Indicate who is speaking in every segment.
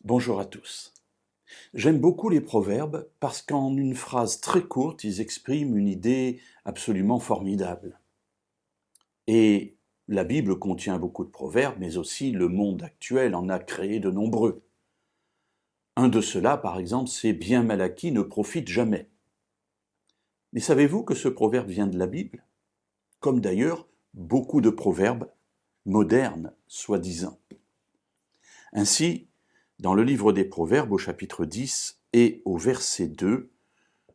Speaker 1: Bonjour à tous. J'aime beaucoup les proverbes parce qu'en une phrase très courte, ils expriment une idée absolument formidable. Et la Bible contient beaucoup de proverbes, mais aussi le monde actuel en a créé de nombreux. Un de ceux-là, par exemple, c'est « bien mal acquis ne profite jamais ». Mais savez-vous que ce proverbe vient de la Bible? Comme d'ailleurs beaucoup de proverbes modernes, soi-disant. Ainsi, dans le livre des Proverbes, au chapitre 10 et au verset 2,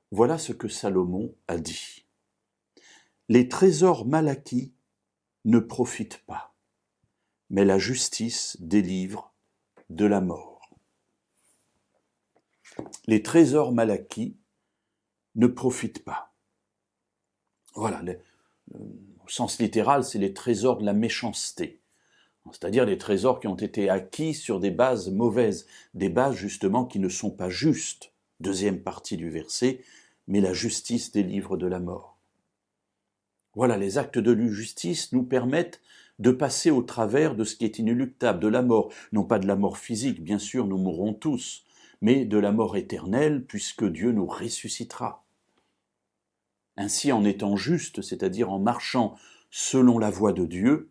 Speaker 1: voilà ce que Salomon a dit. « Les trésors mal acquis ne profitent pas, mais la justice délivre de la mort. » Les trésors mal acquis ne profitent pas. Voilà, au sens littéral, c'est les trésors de la méchanceté. C'est-à-dire les trésors qui ont été acquis sur des bases mauvaises, des bases justement qui ne sont pas justes. Deuxième partie du verset, mais la justice délivre de la mort. Voilà, les actes de justice nous permettent de passer au travers de ce qui est inéluctable, de la mort, non pas de la mort physique, bien sûr, nous mourrons tous, mais de la mort éternelle, puisque Dieu nous ressuscitera. Ainsi, en étant justes, c'est-à-dire en marchant selon la voie de Dieu,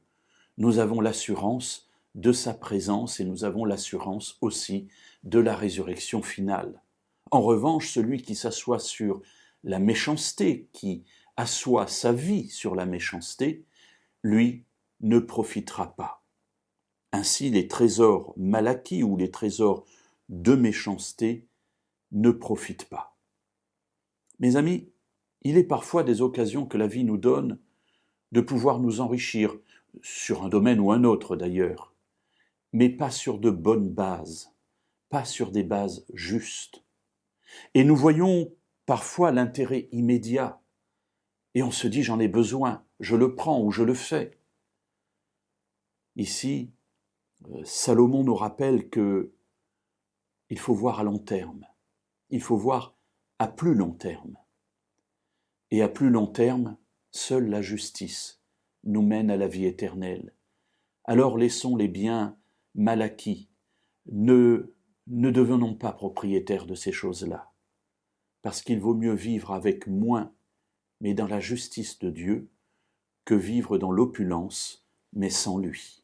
Speaker 1: nous avons l'assurance de sa présence et nous avons l'assurance aussi de la résurrection finale. En revanche, celui qui s'assoit sur la méchanceté, qui assoit sa vie sur la méchanceté, lui ne profitera pas. Ainsi, les trésors mal acquis ou les trésors de méchanceté ne profitent pas. Mes amis, il est parfois des occasions que la vie nous donne de pouvoir nous enrichir, sur un domaine ou un autre d'ailleurs, mais pas sur de bonnes bases, pas sur des bases justes. Et nous voyons parfois l'intérêt immédiat, et on se dit j'en ai besoin, je le prends ou je le fais. Ici, Salomon nous rappelle que il faut voir à long terme, il faut voir à plus long terme. Et à plus long terme, seule la justice nous mène à la vie éternelle. Alors laissons les biens mal acquis, ne devenons pas propriétaires de ces choses-là, parce qu'il vaut mieux vivre avec moins, mais dans la justice de Dieu, que vivre dans l'opulence, mais sans lui.